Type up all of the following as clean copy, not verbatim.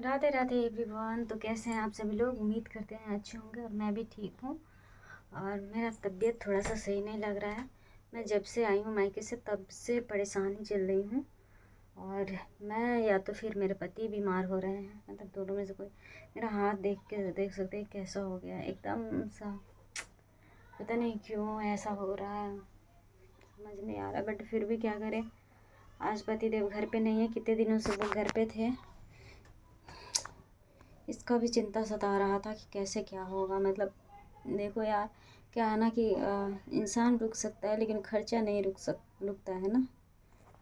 Radhe Radhe everyone. तो कैसे हैं आप सभी लोग? उम्मीद करते हैं अच्छे होंगे और मैं भी ठीक हूँ। और मेरा तबीयत थोड़ा सा सही नहीं लग रहा है। मैं जब से आई हूँ मायके से तब से परेशानी चल रही हूँ। और मैं या तो फिर मेरे पति बीमार हो रहे हैं, मतलब दोनों में से कोई। मेरा हाथ देख सकते हैं कैसा हो गया है, एकदम सा। पता नहीं क्यों ऐसा हो रहा है, समझ नहीं आ रहा। बट फिर भी क्या करें, आज पति देव घर पे नहीं है। कितने दिनों से वो घर पे थे। इसका भी चिंता सता रहा था कि कैसे क्या होगा। मतलब देखो यार, क्या है ना कि इंसान रुक सकता है लेकिन खर्चा नहीं रुकता है ना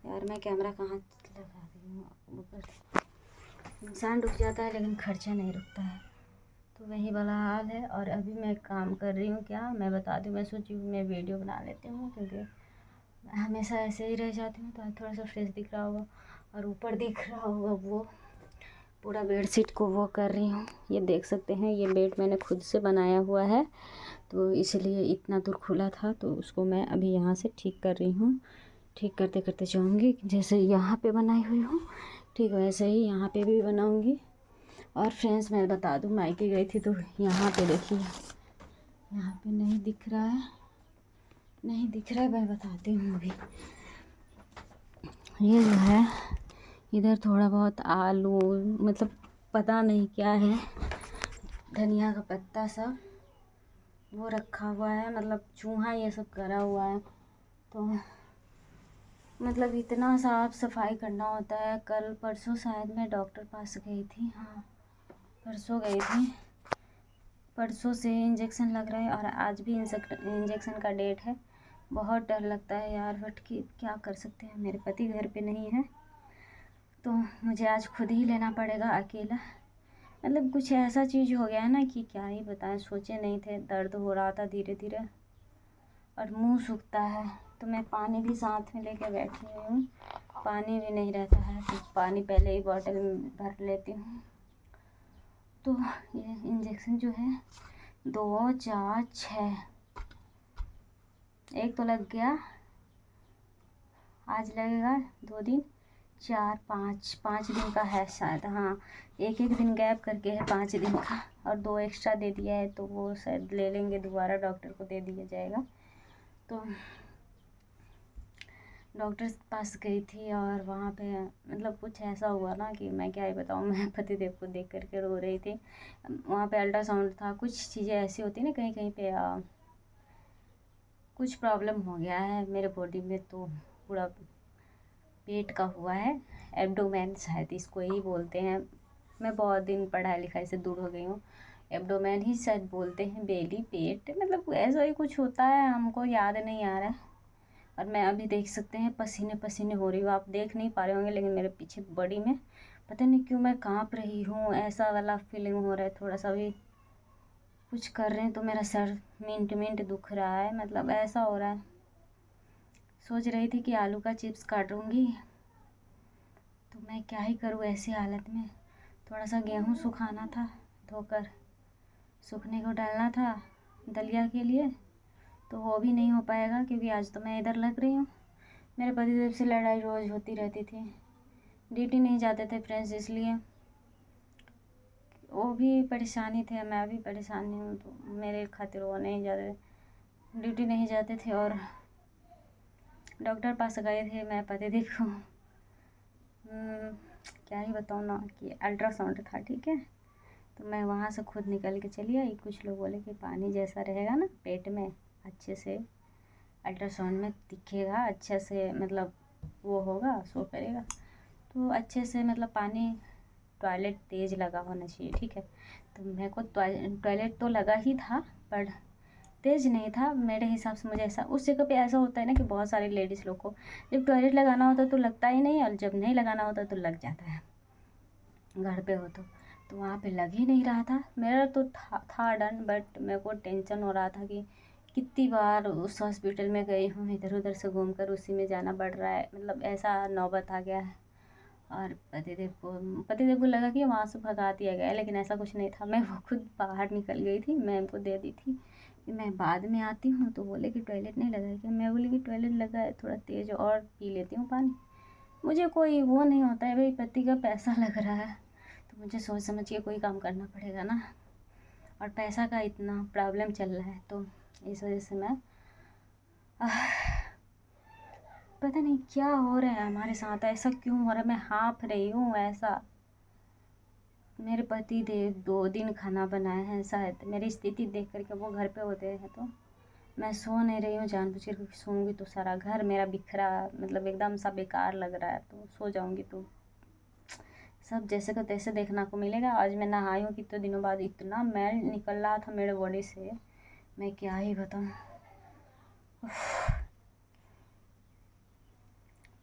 यार। मैं कैमरा कहाँ लगा दी हूँ ऊपर। इंसान रुक जाता है लेकिन खर्चा नहीं रुकता है, तो वही वाला हाल है। और अभी मैं काम कर रही हूँ, क्या मैं बता दूँ, मैं सोची हूँ मैं वीडियो बना लेती हूँ, क्योंकि हमेशा ऐसे ही रह जाती हूँ। तो आज थोड़ा सा फ्रेश दिख रहा होगा। और ऊपर दिख रहा होगा वो पूरा बेडशीट को वो कर रही हूँ। ये देख सकते हैं, ये बेड मैंने खुद से बनाया हुआ है, तो इसलिए इतना दूर खुला था। तो उसको मैं अभी यहाँ से ठीक कर रही हूँ। ठीक करते करते जाऊँगी। जैसे यहाँ पे बनाई हुई हूँ ठीक वैसे ही यहाँ पे भी बनाऊँगी। और फ्रेंड्स मैं बता दूँ, मायके गई थी तो यहाँ पे देखिए, यहाँ पे नहीं दिख रहा है, नहीं दिख रहा है, मैं बताती हूँ अभी। ये जो है इधर थोड़ा बहुत आलू, मतलब पता नहीं क्या है, धनिया का पत्ता सब वो रखा हुआ है। मतलब चूहा ये सब करा हुआ है, तो मतलब इतना साफ सफाई करना होता है। कल परसों शायद मैं डॉक्टर पास गई थी, हाँ परसों गई थी। परसों से इंजेक्शन लग रहा है और आज भी इंजेक्शन का डेट है। बहुत डर लगता है यार, बट कि क्या कर सकते हैं, मेरे पति घर पे नहीं है तो मुझे आज खुद ही लेना पड़ेगा अकेला। मतलब कुछ ऐसा चीज़ हो गया है ना कि क्या ही बताएं, सोचे नहीं थे। दर्द हो रहा था धीरे धीरे और मुंह सूखता है, तो मैं पानी भी साथ में लेके बैठी हुई हूँ। पानी भी नहीं रहता है तो पानी पहले ही बॉटल में भर लेती हूँ। तो ये इंजेक्शन जो है 2 4 6, एक तो लग गया, आज लगेगा 2 दिन, 4 5 5 दिन का है शायद। हाँ, एक एक दिन गैप करके है 5 दिन का। और 2 एक्स्ट्रा दे दिया है, तो वो शायद ले लेंगे, दोबारा डॉक्टर को दे दिया जाएगा। तो डॉक्टर के पास गई थी और वहाँ पे मतलब कुछ ऐसा हुआ ना कि मैं क्या ही बताऊँ। मैं पतिदेव को देख करके रो रही थी। वहाँ पे अल्ट्रासाउंड था। कुछ चीज़ें ऐसी होती ना, कहीं कहीं पे कुछ प्रॉब्लम हो गया है मेरे बॉडी में, तो पूरा पेट का हुआ है। एब्डोमेन शायद इसको ही बोलते हैं। मैं बहुत दिन पढ़ाई लिखाई से दूर हो गई हूँ। एब्डोमेन ही शायद बोलते हैं, बेली पेट, मतलब ऐसा ही कुछ होता है, हमको याद नहीं आ रहा है। और मैं अभी देख सकते हैं पसीने पसीने हो रही हूँ। आप देख नहीं पा रहे होंगे लेकिन मेरे पीछे बॉडी में पता नहीं क्यों मैं काँप रही हूँ। ऐसा वाला फीलिंग हो रहा है। थोड़ा सा भी कुछ कर रहे हैं तो मेरा सर मिनट मिनट दुख रहा है, मतलब ऐसा हो रहा है। सोच रही थी कि आलू का चिप्स काटूंगी, तो मैं क्या ही करूँ ऐसी हालत में। थोड़ा सा गेहूँ सुखाना था, धोकर सूखने को डालना था दलिया के लिए, तो वो भी नहीं हो पाएगा क्योंकि आज तो मैं इधर लग रही हूँ। मेरे पतिदेव से लड़ाई रोज़ होती रहती थी। ड्यूटी नहीं जाते थे फ्रेंड्स, इसलिए वो भी परेशानी थे, मैं भी परेशानी हूँ। तो मेरे खातिर वो नहीं जाते, ड्यूटी नहीं जाते थे। और डॉक्टर पास गए थे मैं पतिदेव को, क्या ही बताऊँ ना, कि अल्ट्रासाउंड था, ठीक है। तो मैं वहाँ से खुद निकल के चली आई। कुछ लोग बोले कि पानी जैसा रहेगा ना पेट में, अच्छे से अल्ट्रासाउंड में दिखेगा, अच्छे से मतलब वो होगा, शो करेगा। तो अच्छे से मतलब पानी, टॉयलेट तेज़ लगा होना चाहिए, ठीक है। तो मेरे को टॉयलेट तो लगा ही था पर तेज़ नहीं था मेरे हिसाब से। मुझे ऐसा, उस जगह पे ऐसा होता है ना कि बहुत सारे लेडीज़ लोग को जब टॉयलेट लगाना होता है तो लगता ही नहीं, और जब नहीं लगाना होता तो लग जाता है, घर पे हो तो वहाँ पे लग ही नहीं रहा था। मेरा तो था डन, बट मेरे को टेंशन हो रहा था कि कितनी बार उस हॉस्पिटल में गई हूँ, इधर उधर से घूमकर उसी में जाना पड़ रहा है, मतलब ऐसा नौबत आ गया है। और पतिदेव को लगा कि वहाँ से भगा दिया गया है, लेकिन ऐसा कुछ नहीं था। मैं वो खुद बाहर निकल गई थी, मैम को दे दी थी कि मैं बाद में आती हूँ। तो बोले कि टॉयलेट नहीं लगा है क्या? मैं बोली कि टॉयलेट लगा है, थोड़ा तेज़ और पी लेती हूँ पानी। मुझे कोई वो नहीं होता है भाई, पति का पैसा लग रहा है तो मुझे सोच समझ के कोई काम करना पड़ेगा ना, और पैसा का इतना प्रॉब्लम चल रहा है, तो इस वजह से मैं पता नहीं क्या हो रहा है हमारे साथ, ऐसा क्यों हो रहा है, मैं हाँफ रही हूँ ऐसा। मेरे पति देव 2 दिन खाना बनाए हैं, शायद मेरी स्थिति देख करके वो घर पे होते हैं, तो मैं सो नहीं रही हूँ जानबूझ कर, क्योंकि सोऊंगी तो सारा घर मेरा बिखरा, मतलब एकदम सा बेकार लग रहा है, तो सो जाऊंगी तो सब जैसे का तैसे देखना को मिलेगा। आज मैं नहाई हूँ कितने दिनों बाद, इतना मैल निकल रहा था मेरे बॉडी से, मैं क्या ही बताऊँ।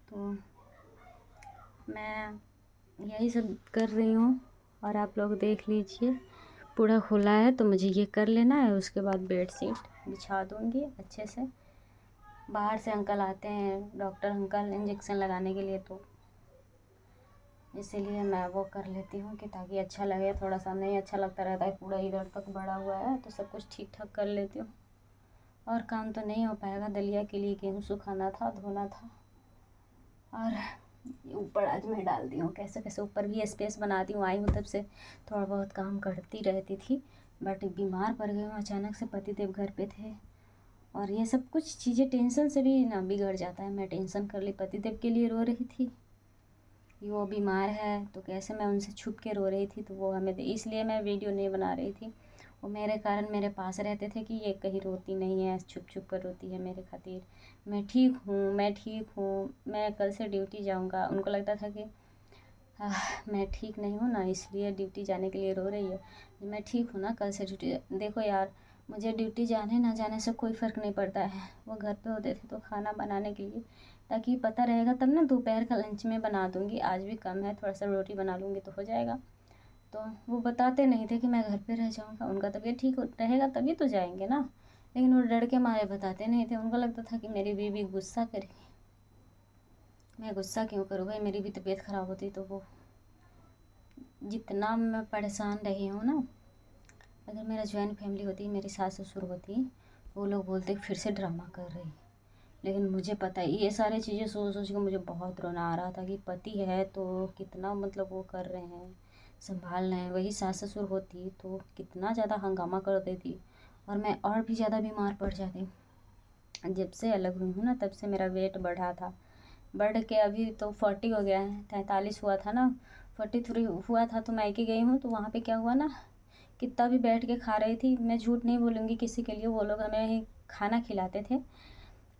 तो मैं यही सब कर रही हूँ, और आप लोग देख लीजिए पूरा खुला है, तो मुझे ये कर लेना है, उसके बाद बेडशीट बिछा दूँगी अच्छे से। बाहर से अंकल आते हैं, डॉक्टर अंकल इंजेक्शन लगाने के लिए, तो इसीलिए मैं वो कर लेती हूँ कि ताकि अच्छा लगे। थोड़ा सा नहीं अच्छा लगता रहता है, पूरा इधर तक बढ़ा हुआ है, तो सब कुछ ठीक ठाक कर लेती हूँ। और काम तो नहीं हो पाएगा, दलिया के लिए गेहूँ सुखाना था, धोना था, और ऊपर आज मैं डाल दी हूँ कैसे कैसे, ऊपर भी स्पेस बनाती हूँ। आई हूँ तब से थोड़ा बहुत काम करती रहती थी, बट बीमार पड़ गई हूँ अचानक से, पतिदेव घर पे थे, और ये सब कुछ चीज़ें टेंशन से भी ना बिगड़ जाता है। मैं टेंशन कर ली, पतिदेव के लिए रो रही थी, वो बीमार है, तो कैसे मैं उनसे छुप के रो रही थी, तो वो हमें इसलिए मैं वीडियो नहीं बना रही थी। वो मेरे कारण मेरे पास रहते थे कि ये कहीं रोती नहीं है, छुप छुप कर रोती है मेरे खातिर, मैं ठीक हूँ, मैं ठीक हूँ, मैं कल से ड्यूटी जाऊँगा। उनको लगता था कि मैं ठीक नहीं हूँ ना, इसलिए ड्यूटी जाने के लिए रो रही है। मैं ठीक हूँ ना, कल से ड्यूटी। देखो यार, मुझे ड्यूटी जाने ना जाने से कोई फ़र्क नहीं पड़ता है। वो घर पे होते थे तो खाना बनाने के लिए, ताकि पता रहेगा तब ना, दोपहर का लंच में बना दूँगी, आज भी कम है, थोड़ा सा रोटी बना लूँगी तो हो जाएगा। तो वो बताते नहीं थे कि मैं घर पे रह जाऊँगा, उनका तबीयत ठीक रहेगा तभी तो जाएंगे ना, लेकिन वो डर के मारे बताते नहीं थे। उनको लगता था कि मेरी बीवी गुस्सा करेगी। मैं गुस्सा क्यों करूँ भाई, मेरी भी तबीयत ख़राब होती तो वो जितना मैं परेशान रही हूँ ना, अगर मेरा जॉइंट फैमिली होती, मेरी सास ससुर होती, वो लोग बोलते फिर से ड्रामा कर रही। लेकिन मुझे पता है, ये सारी चीज़ें सोच सोच के मुझे बहुत रोना आ रहा था कि पति है तो कितना मतलब वो कर रहे हैं, संभाल रहे हैं। वही सास ससुर होती तो कितना ज़्यादा हंगामा कर देती, और मैं और भी ज़्यादा बीमार पड़ जाती। जब से अलग हुई हूँ ना, तब से मेरा वेट बढ़ा था, बढ़ के अभी तो 40 हो गया है। 43 हुआ था ना, 43 हुआ था, तो मायके गई हूँ, तो वहाँ पे क्या हुआ ना, कितना भी बैठ के खा रही थी। मैं झूठ नहीं बोलूँगी किसी के लिए, वो लोग हमें ही खाना खिलाते थे,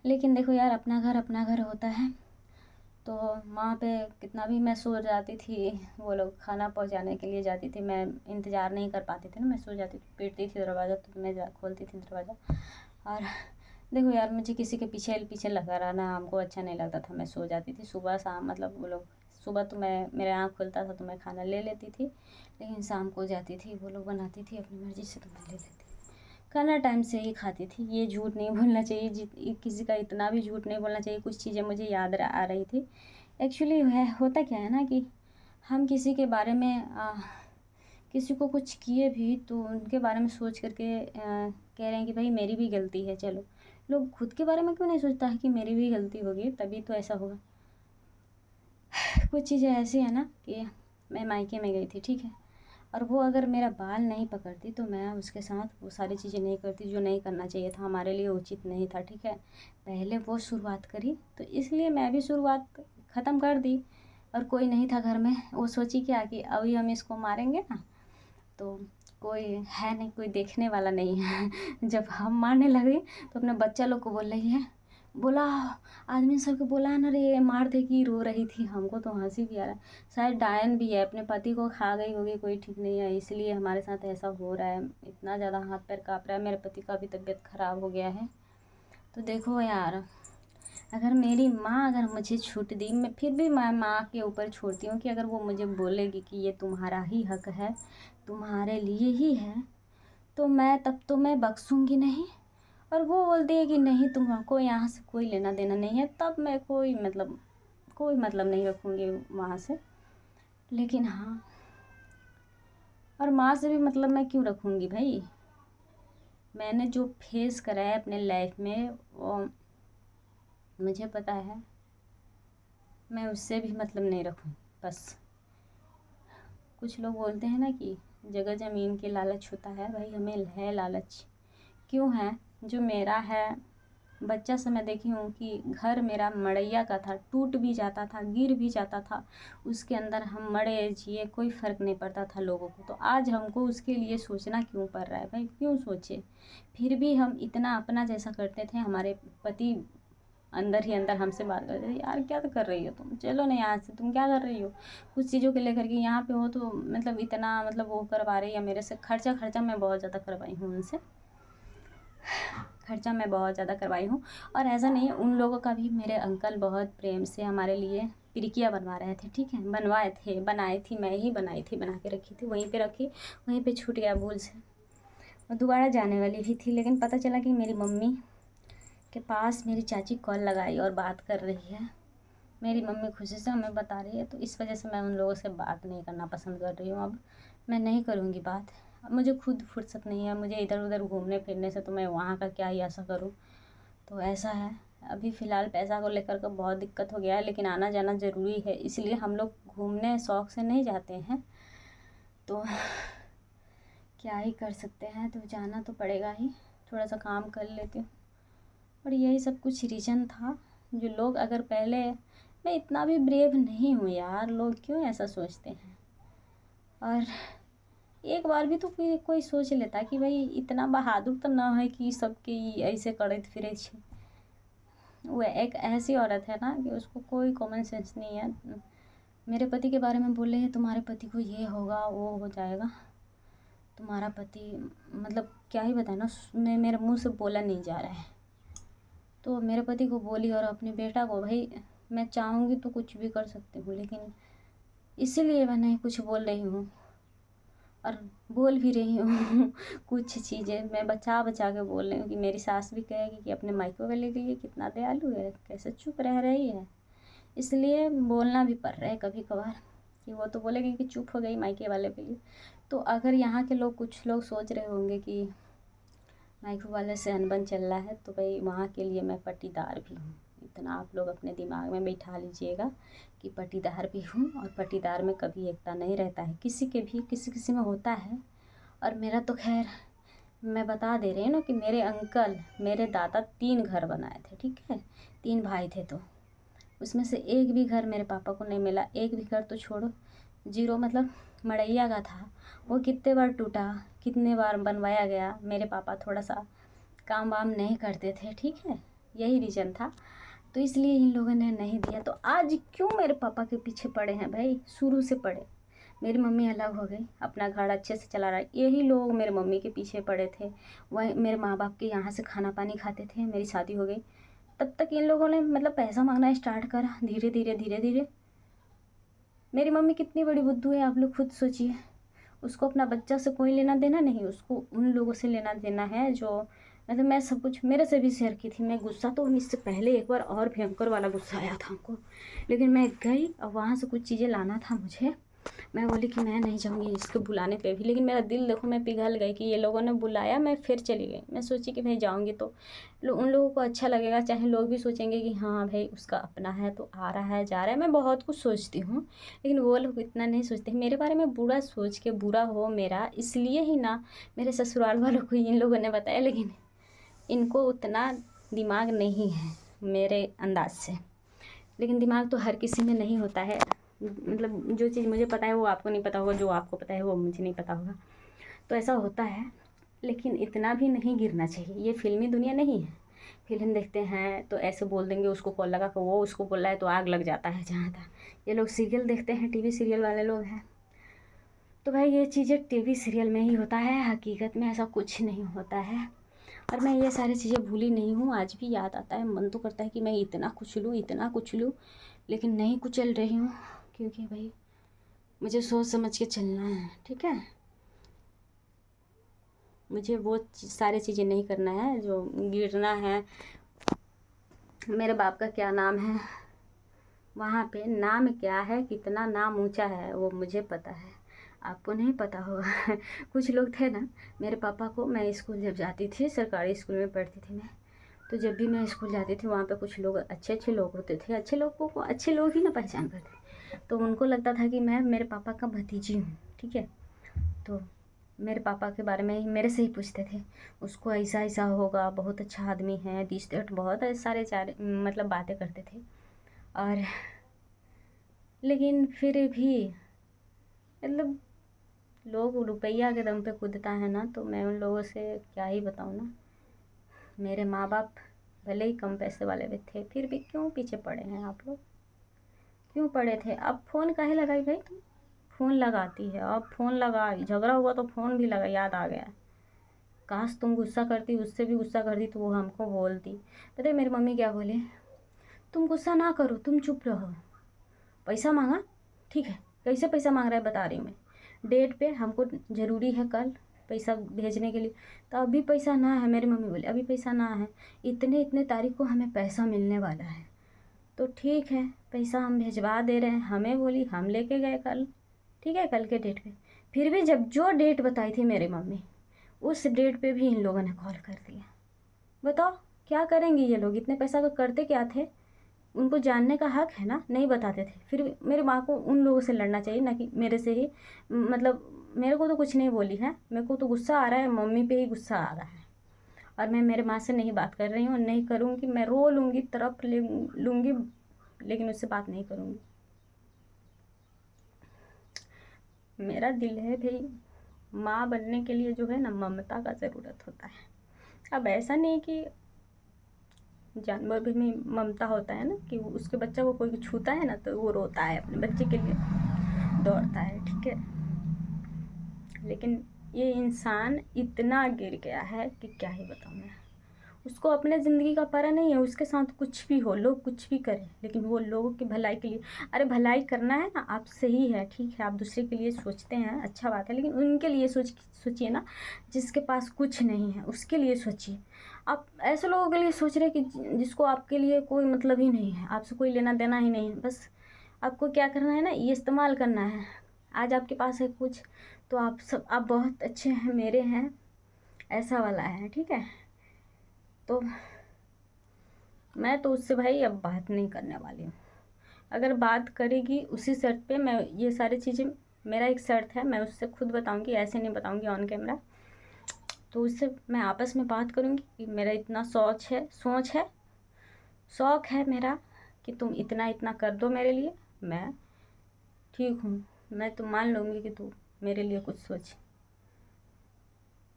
लेकिन देखो यार, अपना घर होता है, तो वहाँ पे कितना भी मैं सो जाती थी, वो लोग खाना पहुँचाने के लिए जाती थी, मैं इंतज़ार नहीं कर पाती थी ना, मैं सो जाती थी, पीटती थी दरवाज़ा, तो मैं खोलती थी दरवाज़ा। और देखो यार, मुझे किसी के पीछे पीछे लगा रहना हमको अच्छा नहीं लगता था, मैं सो जाती थी सुबह शाम, मतलब वो लोग सुबह तो मैं, मेरा आँख खुलता था तो मैं खाना ले लेती थी, लेकिन शाम को जाती थी, वो लोग बनाती थी अपनी मर्ज़ी से, तो मैं ले लेती थी। खाना टाइम से ही खाती थी, ये झूठ नहीं बोलना चाहिए, किसी का इतना भी झूठ नहीं बोलना चाहिए। कुछ चीज़ें मुझे याद आ रही थी। एक्चुअली है, होता क्या है ना कि हम किसी के बारे में किसी को कुछ किए भी तो उनके बारे में सोच करके कह रहे हैं कि भाई मेरी भी गलती है। चलो, लोग खुद के बारे में क्यों नहीं सोचता है कि मेरी भी गलती होगी, तभी तो ऐसा होगा। कुछ चीज़ें ऐसी है ना कि मैं मायके में गई थी, ठीक है, और वो अगर मेरा बाल नहीं पकड़ती तो मैं उसके साथ वो सारी चीज़ें नहीं करती जो नहीं करना चाहिए था, हमारे लिए उचित नहीं था, ठीक है। पहले वो शुरुआत करी तो इसलिए मैं भी शुरुआत ख़त्म कर दी, और कोई नहीं था घर में। वो सोची क्या कि अभी हम इसको मारेंगे ना, तो कोई है नहीं, कोई देखने वाला नहीं है। जब हम मारने लगे तो अपने बच्चा लोग को बोल रही है, बोला आदमी सबको बोला ना, रे मार दे, की रो रही थी। हमको तो हंसी भी आ रहा है, शायद डायन भी है, अपने पति को खा गई होगी, कोई ठीक नहीं है, इसलिए हमारे साथ ऐसा हो रहा है। इतना ज़्यादा हाथ पैर काँप रहा है, मेरे पति का भी तबीयत ख़राब हो गया है। तो देखो यार, अगर मेरी माँ अगर मुझे छूट दी, मैं फिर भी मैं माँ के ऊपर छोड़ती हूँ कि अगर वो मुझे बोलेगी कि ये तुम्हारा ही हक है, तुम्हारे लिए ही है, तो मैं तब तो मैं बख्शूँगी नहीं। और वो बोलती है कि नहीं, तुमको यहाँ से कोई लेना देना नहीं है, तब मैं कोई मतलब नहीं रखूँगी वहाँ से। लेकिन हाँ, और माँ से भी मतलब मैं क्यों रखूँगी भाई, मैंने जो फेस करा है अपने लाइफ में वो मुझे पता है, मैं उससे भी मतलब नहीं रखूँ बस। कुछ लोग बोलते हैं ना कि जगह ज़मीन की लालच होता है, भाई हमें है लालच। क्यों है? जो मेरा है, बच्चा से मैं देखी हूँ कि घर मेरा मड़ैया का था, टूट भी जाता था, गिर भी जाता था, उसके अंदर हम मरे जिए कोई फ़र्क नहीं पड़ता था लोगों को। तो आज हमको उसके लिए सोचना क्यों पड़ रहा है भाई? क्यों सोचे? फिर भी हम इतना अपना जैसा करते थे। हमारे पति अंदर ही अंदर हमसे बात करते थे, यार क्या कर रही हो तुम, चलो ना यहाँ से, तुम क्या कर रही हो? कुछ चीज़ों के लेकर के यहाँ पे हो तो मतलब इतना मतलब वो करवा रही है मेरे से। खर्चा मैं बहुत ज़्यादा करवाई हूँ उनसे, खर्चा मैं बहुत ज़्यादा करवाई हूँ। और ऐसा नहीं है, उन लोगों का भी मेरे अंकल बहुत प्रेम से हमारे लिए पिरिकिया बनवा रहे थे, ठीक है, बनवाए थे, बनाई थी, मैं ही बनाई थी, बना के रखी थी, वहीं पे रखी, वहीं पे छूट गया भूल से। और दोबारा जाने वाली भी थी, लेकिन पता चला कि मेरी मम्मी के पास मेरी चाची कॉल लगाई और बात कर रही है। मेरी मम्मी खुशी से हमें बता रही है, तो इस वजह से मैं उन लोगों से बात नहीं करना पसंद कर रही हूँ। अब मैं नहीं करूँगी बात। अब मुझे खुद फुर्सत नहीं है, मुझे इधर उधर घूमने फिरने से, तो मैं वहाँ का क्या ही ऐसा करूँ। तो ऐसा है, अभी फ़िलहाल पैसा को लेकर के बहुत दिक्कत हो गया है, लेकिन आना जाना ज़रूरी है, इसलिए हम लोग घूमने शौक़ से नहीं जाते हैं। तो क्या ही कर सकते हैं, तो जाना तो पड़ेगा ही। थोड़ा सा काम कर लेती हूँ। और यही सब कुछ रीज़न था। जो लोग अगर पहले, मैं इतना भी ब्रेव नहीं हूँ यार, लोग क्यों ऐसा सोचते हैं? और एक बार भी तो कोई सोच लेता कि भाई इतना बहादुर तो ना है कि सबके ऐसे करत फिरे छे। वो एक ऐसी औरत है ना कि उसको कोई कॉमन सेंस नहीं है। मेरे पति के बारे में बोल रहे हैं, तुम्हारे पति को ये होगा, वो हो जाएगा, तुम्हारा पति, मतलब क्या ही बताए ना, मेरे मुँह से बोला नहीं जा रहा है। तो मेरे पति को बोली और अपने बेटा को, भाई मैं चाहूँगी तो कुछ भी कर सकती हूँ, लेकिन इसीलिए मैं नहीं कुछ बोल रही हूँ और बोल भी रही हूँ। कुछ चीज़ें मैं बचा बचा के बोल रही हूँ कि मेरी सास भी कहेगी कि अपने मायके वाले के लिए कितना दयालु है, कैसे चुप रह रही है। इसलिए बोलना भी पड़ रहा है कभी कभार, कि वो तो बोलेगी कि चुप हो गई मायके वाले के लिए। तो अगर यहाँ के लोग, कुछ लोग सोच रहे होंगे कि मायके वाले से अनबन चल रहा है, तो भाई वहाँ के लिए मैं पट्टीदार भी हूँ। इतना आप लोग अपने दिमाग में बैठा लीजिएगा कि पट्टीदार भी हूँ, और पट्टीदार में कभी एकता नहीं रहता है, किसी के भी किसी किसी में होता है। और मेरा तो खैर, मैं बता दे रही हूँ ना कि मेरे अंकल, मेरे दादा 3 घर बनाए थे, ठीक है, 3 भाई थे, तो उसमें से एक भी घर मेरे पापा को नहीं मिला। एक भी घर तो छोड़ो, 0, मतलब मड़ैया का था, वो कितने बार टूटा, कितने बार बनवाया गया। मेरे पापा थोड़ा सा काम वाम नहीं करते थे, ठीक है, यही रीज़न था, तो इसलिए इन लोगों ने नहीं दिया। तो आज क्यों मेरे पापा के पीछे पड़े हैं भाई? शुरू से पड़े। मेरी मम्मी अलग हो गई, अपना घर अच्छे से चला रहा है, यही लोग मेरे मम्मी के पीछे पड़े थे। वही मेरे माँ बाप के यहाँ से खाना पानी खाते थे। मेरी शादी हो गई, तब तक इन लोगों ने मतलब पैसा मांगना स्टार्ट करा, धीरे धीरे धीरे धीरे। मेरी मम्मी कितनी बड़ी बुद्धू है, आप लोग खुद सोचिए। उसको अपना बच्चा से कोई लेना देना नहीं, उसको उन लोगों से लेना देना है जो, मतलब मैं सब कुछ मेरे से भी शेयर की थी। मैं गुस्सा, तो इससे पहले एक बार और भयंकर वाला गुस्सा आया था हमको, लेकिन मैं गई और वहाँ से कुछ चीज़ें लाना था मुझे। मैं बोली कि मैं नहीं जाऊँगी इसको बुलाने पे भी, लेकिन मेरा दिल देखो, मैं पिघल गई कि ये लोगों ने बुलाया, मैं फिर चली गई। मैं सोची कि भाई जाऊँगी तो उन लोगों को अच्छा लगेगा, चाहे लोग भी सोचेंगे कि हाँ भाई उसका अपना है तो आ रहा है जा रहा है। मैं बहुत कुछ सोचती हूँ, लेकिन वो लोग इतना नहीं सोचते। मेरे बारे में बुरा सोच के, बुरा हो मेरा, इसलिए ही ना मेरे ससुराल वालों को इन लोगों ने बताया, लेकिन इनको उतना दिमाग नहीं है मेरे अंदाज से। लेकिन दिमाग तो हर किसी में नहीं होता है, मतलब जो चीज़ मुझे पता है वो आपको नहीं पता होगा, जो आपको पता है वो मुझे नहीं पता होगा, तो ऐसा होता है। लेकिन इतना भी नहीं गिरना चाहिए, ये फिल्मी दुनिया नहीं है। फिल्म देखते हैं तो ऐसे बोल देंगे, उसको कॉल लगा कर वो उसको बोल रहा है तो आग लग जाता है जहाँ तक। ये लोग सीरियल देखते हैं, टीवी सीरियल वाले लोग हैं, तो भाई ये चीज़ें टीवी सीरियल में ही होता है, हकीकत में ऐसा कुछ नहीं होता है। और मैं ये सारी चीज़ें भूली नहीं हूँ, आज भी याद आता है, मन तो करता है कि मैं इतना कुछ लूँ, इतना कुछ लूँ, लेकिन नहीं कुचल रही हूँ, क्योंकि भाई मुझे सोच समझ के चलना है, ठीक है। मुझे वो सारी चीज़ें नहीं करना है जो गिरना है। मेरे बाप का क्या नाम है, वहाँ पे नाम क्या है, कितना नाम ऊंचा है, वो मुझे पता है, आपको नहीं पता होगा। कुछ लोग थे ना, मेरे पापा को, मैं स्कूल जब जाती थी, सरकारी स्कूल में पढ़ती थी मैं, तो जब भी मैं स्कूल जाती थी वहाँ पे कुछ लोग, अच्छे अच्छे लोग होते थे, अच्छे लोगों को अच्छे लोग ही ना पहचान करते। तो उनको लगता था कि मैं मेरे पापा का भतीजी हूँ, ठीक है। तो मेरे पापा के बारे में मेरे से ही पूछते थे, उसको ऐसा ऐसा होगा, बहुत अच्छा आदमी है, दिस दैट, बहुत सारे चार मतलब बातें करते थे। और लेकिन फिर भी मतलब लोग रुपया के दम पे कूदता है ना, तो मैं उन लोगों से क्या ही बताऊँ ना। मेरे माँ बाप भले ही कम पैसे वाले भी थे, फिर भी क्यों पीछे पड़े हैं आप लोग, क्यों पड़े थे। अब फ़ोन काहे लगाई भाई तुम, फ़ोन लगाती है, अब फ़ोन लगा, झगड़ा हुआ तो फ़ोन भी लगा, याद आ गया। काश तुम गुस्सा करती, उससे भी गुस्सा करती तो वो हमको बोलती। पता है मेरी मम्मी क्या बोले, तुम गुस्सा ना करो, तुम चुप रहो। पैसा मांगा, ठीक है, कैसे पैसा मांग रहा है बता रही हूँ मैं, डेट पे हमको ज़रूरी है कल पैसा भेजने के लिए, तो अभी पैसा ना है। मेरी मम्मी बोली अभी पैसा ना है, इतने इतने तारीख को हमें पैसा मिलने वाला है। तो ठीक है, पैसा हम भिजवा दे रहे हैं। हमें बोली, हम लेके गए कल, ठीक है, कल के डेट पे। फिर भी जब जो डेट बताई थी मेरी मम्मी, उस डेट पे भी इन लोगों ने कॉल कर दिया। बताओ क्या करेंगे ये लोग, इतने पैसा का करते क्या थे, उनको जानने का हक है ना, नहीं बताते थे। फिर मेरी माँ को उन लोगों से लड़ना चाहिए ना कि मेरे से ही। मतलब मेरे को तो कुछ नहीं बोली है, मेरे को तो गुस्सा आ रहा है, मम्मी पे ही गुस्सा आ रहा है। और मैं मेरे माँ से नहीं बात कर रही हूँ, नहीं करूँगी, मैं रो लूँगी, तरफ ले लूँगी, लेकिन उससे बात नहीं करूँगी। मेरा दिल है भाई, माँ बनने के लिए जो है ना, ममता का ज़रूरत होता है। अब ऐसा नहीं कि जानवर भी में ममता होता है ना, कि उसके बच्चा को कोई छूता है ना तो वो रोता है, अपने बच्चे के लिए दौड़ता है, ठीक है। लेकिन ये इंसान इतना गिर गया है कि क्या ही बताऊँ मैं। उसको अपने ज़िंदगी का पता नहीं है, उसके साथ कुछ भी हो, लोग कुछ भी करें, लेकिन वो लोगों की भलाई के लिए। अरे भलाई करना है ना, आप सही है, ठीक है, आप दूसरे के लिए सोचते हैं, अच्छा बात है, लेकिन उनके लिए सोचिए ना, जिसके पास कुछ नहीं है उसके लिए सोचिए। आप ऐसे लोगों के लिए सोच रहे कि जिसको आपके लिए कोई मतलब ही नहीं है, आपसे कोई लेना देना ही नहीं है, बस आपको क्या करना है ना, ये इस्तेमाल करना है। आज आपके पास है कुछ, तो आप बहुत अच्छे हैं, मेरे हैं, ऐसा वाला है, ठीक है। तो मैं तो उससे भाई अब बात नहीं करने वाली हूँ। अगर बात करेगी उसी शर्त पे, मैं ये सारी चीज़ें, मेरा एक शर्त है, मैं उससे खुद बताऊंगी, ऐसे नहीं बताऊंगी ऑन कैमरा। तो उससे मैं आपस में बात करूंगी कि मेरा इतना शौक़ है मेरा, कि तुम इतना इतना कर दो मेरे लिए, मैं ठीक हूँ, मैं तो मान लूँगी कि तू मेरे लिए कुछ सोच।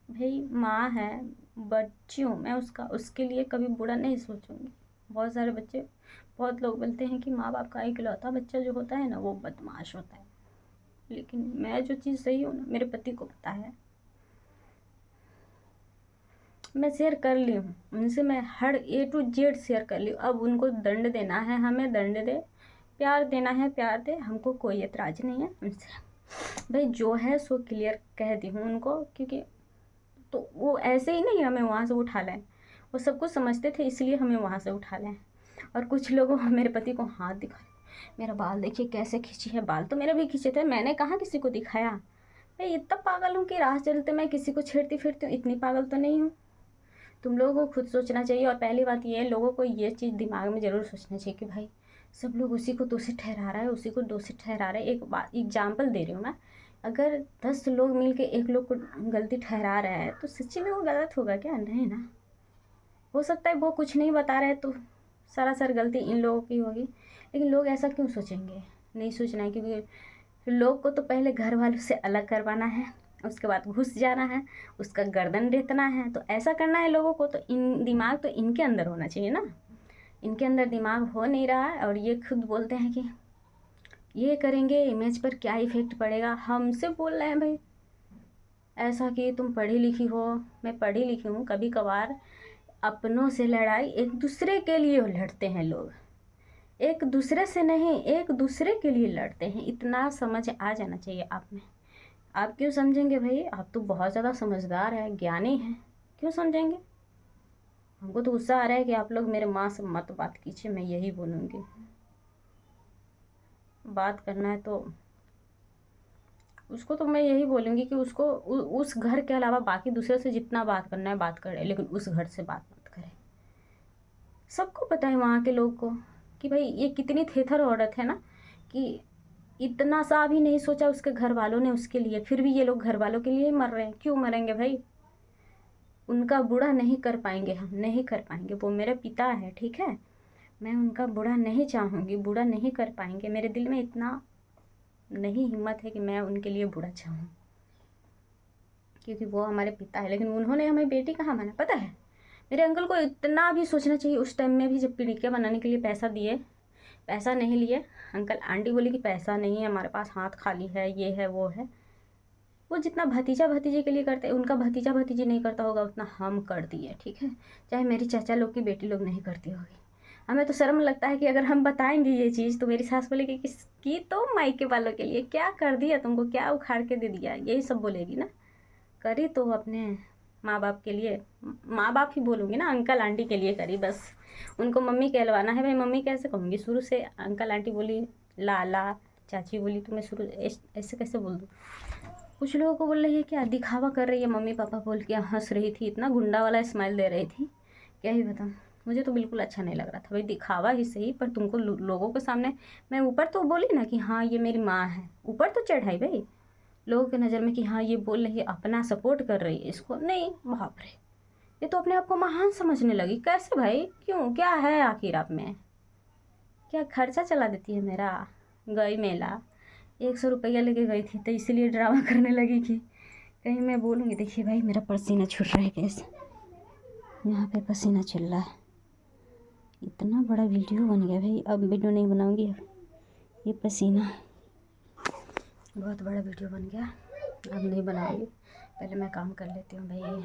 भाई माँ है, बच्ची हूँ मैं उसका, उसके लिए कभी बुरा नहीं सोचूंगी। बहुत सारे बच्चे, बहुत लोग बोलते हैं कि माँ बाप का इकलौता बच्चा जो होता है ना वो बदमाश होता है, लेकिन मैं जो चीज़ सही हूँ ना, मेरे पति को पता है। मैं शेयर कर ली हूँ उनसे, मैं हर A to Z शेयर कर ली हूँ। अब उनको दंड देना है, हमें दंड दे, प्यार देना है प्यार दे, हमको कोई एतराज़ नहीं है उनसे। भाई जो है सो क्लियर कह दी हूँ उनको, क्योंकि तो वो ऐसे ही नहीं हमें वहाँ से उठा लें, वो सब कुछ समझते थे इसलिए हमें वहाँ से उठा लें। और कुछ लोगों मेरे पति को हाथ दिखा, मेरा बाल देखिए कैसे खींची है, बाल तो मेरे भी खींचे थे, मैंने कहाँ किसी को दिखाया। मैं इतना पागल हूँ कि राह चलते मैं किसी को छेड़ती फिरती हूँ, इतनी पागल तो नहीं हूँ। तुम लोगों को खुद सोचना चाहिए। और पहली बात ये, लोगों को ये चीज़ दिमाग में ज़रूर सोचना चाहिए कि भाई सब लोग उसी को दोषी ठहरा रहा है, उसी को दोषी ठहरा रहा है। एक बात एग्जाम्पल दे रही हूँ मैं, अगर 10 लोग मिल के एक लोग को गलती ठहरा रहा है तो सच्ची में वो गलत होगा क्या? नहीं ना। हो सकता है वो कुछ नहीं बता रहे तो सरासर गलती इन लोगों की होगी, लेकिन लोग ऐसा क्यों सोचेंगे? नहीं सोचना है, क्योंकि लोग को तो पहले घर वालों से अलग करवाना है, उसके बाद घुस जाना है, उसका गर्दन रेतना है, तो ऐसा करना है लोगों को। तो इन दिमाग तो इनके अंदर होना चाहिए ना, इनके अंदर दिमाग हो नहीं रहा है। और ये खुद बोलते हैं कि ये करेंगे इमेज पर क्या इफ़ेक्ट पड़ेगा, हमसे बोल रहे हैं भाई ऐसा कि तुम पढ़ी लिखी हो। मैं पढ़ी लिखी हूँ, कभी कभार अपनों से लड़ाई एक दूसरे के लिए लड़ते हैं लोग, एक दूसरे से नहीं, एक दूसरे के लिए लड़ते हैं। इतना समझ आ जाना चाहिए आप में। आप क्यों समझेंगे भाई, आप तो बहुत ज़्यादा समझदार है, ज्ञानी हैं, क्यों समझेंगे? हमको तो गुस्सा आ रहा है कि आप लोग मेरे माँ से मत बात कीजिए, मैं यही बोलूँगी। बात करना है तो उसको, तो मैं यही बोलूँगी कि उसको उस घर के अलावा बाकी दूसरे से जितना बात करना है बात करे, लेकिन उस घर से बात मत करे। सबको पता है वहाँ के लोग को कि भाई ये कितनी थेथर औरत है ना, कि इतना सा भी नहीं सोचा उसके घर वालों ने उसके लिए, फिर भी ये लोग घर वालों के लिए ही मर रहे हैं। क्यों मरेंगे भाई? उनका बुरा नहीं कर पाएंगे, हम नहीं कर पाएंगे। वो मेरे पिता है, ठीक है, मैं उनका बुरा नहीं चाहूँगी, बुरा नहीं कर पाएंगे। मेरे दिल में इतना नहीं हिम्मत है कि मैं उनके लिए बुरा चाहूँ, क्योंकि वो हमारे पिता है। लेकिन उन्होंने हमें बेटी कहाँ माना, पता है? मेरे अंकल को इतना भी सोचना चाहिए उस टाइम में भी, जब पीड़िकिया बनाने के लिए पैसा दिए, पैसा नहीं लिए। अंकल आंटी बोली कि पैसा नहीं है हमारे पास, हाथ खाली है, ये है वो है। वो जितना भतीजा भतीजे के लिए करते, उनका भतीजा भतीजी नहीं करता होगा उतना हम कर दिए, ठीक है। चाहे मेरी चाचा लोग की बेटी लोग नहीं करती होगी। हमें तो शर्म लगता है कि अगर हम बताएंगे ये चीज़ तो मेरी सास बोलेगी किसकी, तो मायके वालों के लिए क्या कर दिया तुमको, क्या उखाड़ के दे दिया, यही सब बोलेगी ना। करी तो अपने माँ बाप के लिए, माँ बाप ही बोलूँगी ना, अंकल आंटी के लिए करी बस। उनको मम्मी कहलवाना है भाई, मम्मी कैसे कहूँगी? शुरू से अंकल आंटी बोली, लाला चाची बोली, तो मैं शुरू ऐसे कैसे बोल दूँ? कुछ लोगों को बोल रही है क्या दिखावा कर रही है, मम्मी पापा बोल के हंस रही थी, इतना गुंडा वाला स्माइल दे रही थी, क्या ही बताऊँ। मुझे तो बिल्कुल अच्छा नहीं लग रहा था भाई, दिखावा ही सही, पर तुमको लोगों के सामने मैं ऊपर तो बोली ना कि हाँ ये मेरी माँ है, ऊपर तो चढ़ाई भाई लोगों की नज़र में कि हाँ ये बोल रही है, अपना सपोर्ट कर रही है इसको, नहीं बाप रे, ये तो अपने आप को महान समझने लगी। कैसे भाई, क्यों, क्या है आखिर आप में? क्या खर्चा चला देती है मेरा? गई मेला, 100 रुपया लेके गई थी, तो इसीलिए ड्रामा करने लगी कि कहीं मैं बोलूँगी। देखिए भाई मेरा पसीना छूट रहा है कैसे, यहाँ पे पसीना चल रहा है। इतना बड़ा वीडियो बन गया भाई, अब वीडियो नहीं बनाऊँगी। ये पसीना बहुत बड़ा वीडियो बन गया, अब नहीं बनाऊँगी। पहले मैं काम कर लेती हूँ भाई।